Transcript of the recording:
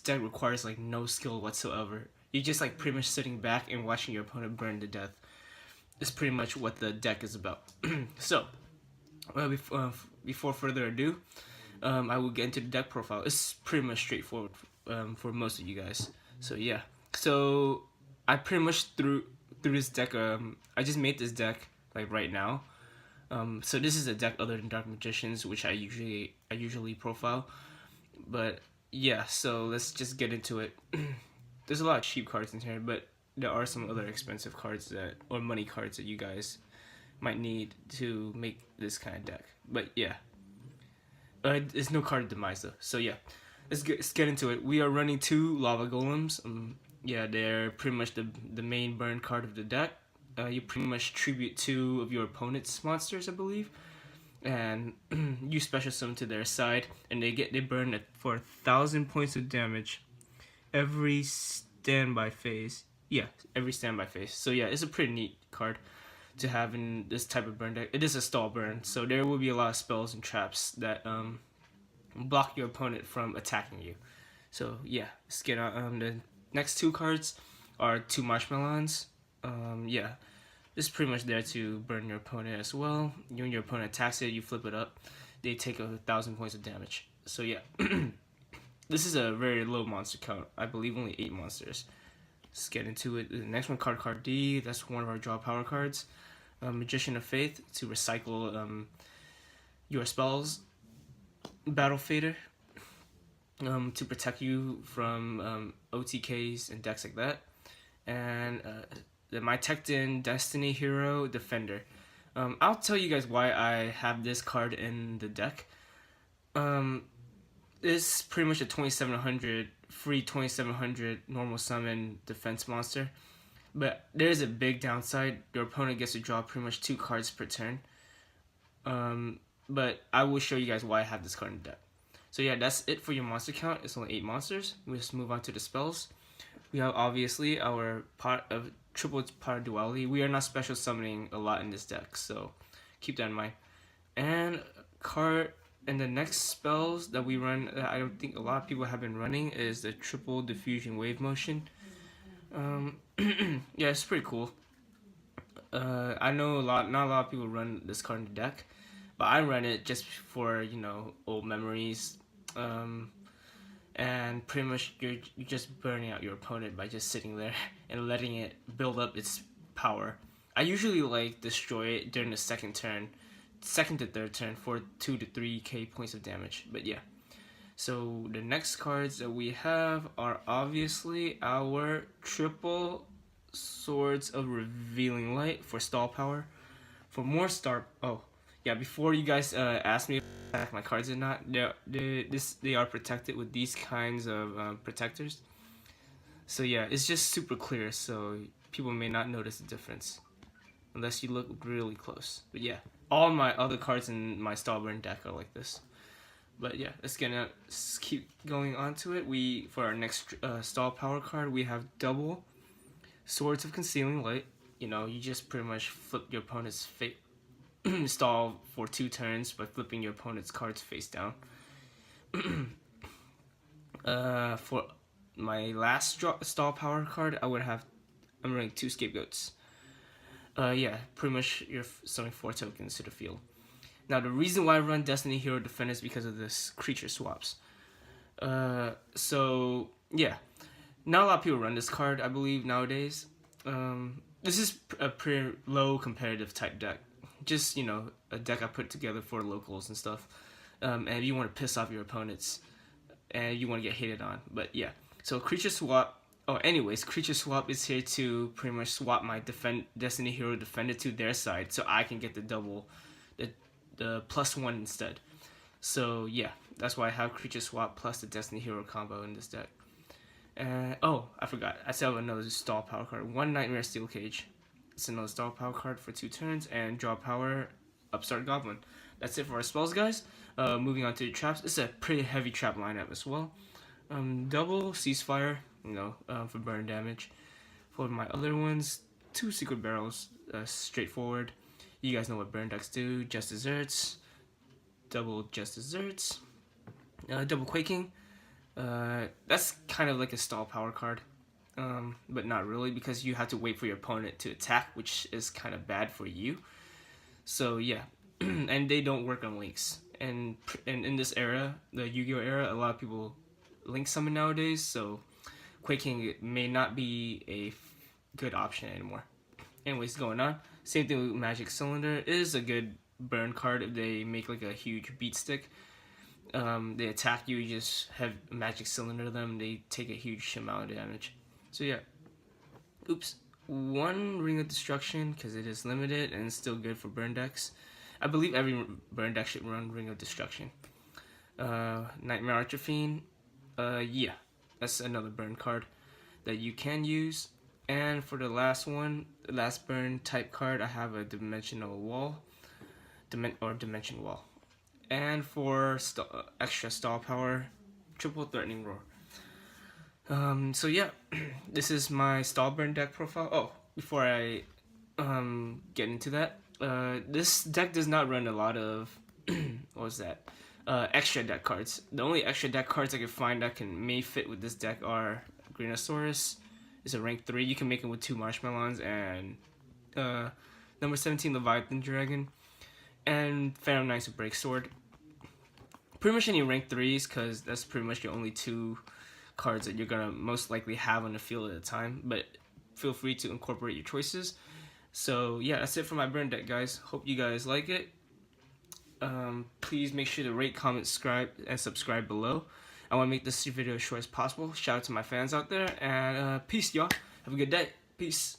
deck requires like no skill whatsoever. You're just like pretty much sitting back and watching your opponent burn to death. It's pretty much what the deck is about. So, before further ado, I will get into the deck profile. It's pretty much straightforward for most of you guys. So yeah, so I pretty much threw this deck. I just made this deck like right now. So this is a deck other than Dark Magicians, which I usually profile. But yeah, so let's just get into it. There's a lot of cheap cards in here, but there are some other expensive cards or money cards that you guys might need to make this kind of deck. But yeah, there's no card demise though. So yeah, let's get into it. We are running 2 Lava Golems. Yeah, they're pretty much the main burn card of the deck. You pretty much tribute 2 of your opponent's monsters, I believe, and you special summon to their side, and they burn for 1,000 points of damage every standby phase. Yeah, every standby phase. So yeah, it's a pretty neat card to have in this type of burn deck. It is a stall burn, so there will be a lot of spells and traps that block your opponent from attacking you. So yeah, let's get on. The next 2 cards are 2 Marshmallows. Yeah, this is pretty much there to burn your opponent as well. When your opponent attacks it, you flip it up. They take 1,000 points of damage. So yeah, this is a very low monster count. I believe only 8 monsters. Let's get into it. The next one, card D. That's one of our draw power cards. Magician of Faith to recycle your spells. Battle Fader to protect you from OTKs and decks like that. And my Tecton Destiny Hero Defender. I'll tell you guys why I have this card in the deck. It's pretty much a 2700 free 2700 normal summon defense monster, but there's a big downside. Your opponent gets to draw pretty much 2 cards per turn. But I will show you guys why I have this card in the deck. So yeah, that's it for your monster count. It's only 8 monsters. We just move on to the spells. We have obviously our pot of triple pot of duality. We are not special summoning a lot in this deck, so keep that in mind. And the next spells that we run that I don't think a lot of people have been running is the triple diffusion wave motion. Yeah, it's pretty cool. I know not a lot of people run this card in the deck, but I run it just for old memories. And pretty much you're just burning out your opponent by just sitting there and letting it build up its power. I usually like destroy it during the second to third turn for 2 to 3k points of damage. But yeah, so the next cards that we have are obviously our triple Swords of Revealing Light for stall power. For more before you guys ask me if my cards or not, they are protected with these kinds of protectors. So yeah, it's just super clear, so people may not notice the difference unless you look really close. But yeah, all my other cards in my Stallburn deck are like this. But yeah, let's keep going on to it. For our next stall power card, we have double Swords of Concealing Light. You just pretty much flip your opponent's stall for 2 turns by flipping your opponent's cards face down. For my last stall power card, I'm running 2 Scapegoats. Yeah, pretty much you're summoning 4 tokens to the field. Now the reason why I run Destiny Hero Defender is because of this creature swaps. So yeah, not a lot of people run this card, I believe, nowadays. This is a pretty low competitive type deck. Just, a deck I put together for locals and stuff. And you want to piss off your opponents. And you want to get hated on. But yeah. So creature swap. Creature swap is here to pretty much swap my Destiny Hero Defender to their side. So I can get the +1 instead. So yeah. That's why I have creature swap plus the Destiny Hero combo in this deck. I forgot. I still have another stall power card. 1 Nightmare Steel Cage. It's another stall power card for 2 turns, and draw power, Upstart Goblin. That's it for our spells, guys. Moving on to the traps. It's a pretty heavy trap lineup as well. Double Ceasefire, for burn damage. For my other ones, 2 Secret Barrels, straightforward. You guys know what burn decks do. Just Desserts, double Just Desserts, double Quaking, That's kind of like a stall power card, but not really because you have to wait for your opponent to attack, which is kind of bad for you. So yeah, and they don't work on links. And in this era, the Yu-Gi-Oh era, a lot of people link summon nowadays. So Quaking may not be a good option anymore. Anyways, going on. Same thing with Magic Cylinder. It is a good burn card if they make like a huge beat stick. They attack you, you just have Magic Cylinder them, they take a huge amount of damage. So yeah. Oops. One Ring of Destruction, because it is limited and it's still good for burn decks. I believe every burn deck should run Ring of Destruction. Nightmare Archer-Fiend. Yeah. That's another burn card that you can use. And for the last one, the last burn type card, I have a Dimensional Wall. Dimension Wall. And for extra stall power, Triple Threatening Roar. So yeah, this is my stall burn deck profile. Oh, before I get into that, this deck does not run a lot of what was that? Extra deck cards. The only extra deck cards I can find that may fit with this deck are Greenosaurus. It's a rank 3. You can make it with 2 Marshmallows and number 17 Leviathan Dragon and Phantom Knights with Break Sword. Pretty much any rank 3s, because that's pretty much your only 2 cards that you're gonna most likely have on the field at a time, but feel free to incorporate your choices. So yeah, that's it for my burn deck, guys. Hope you guys like it. Please make sure to rate, comment, subscribe below. I want to make this video as short as possible. Shout out to my fans out there, and peace, y'all. Have a good day. Peace.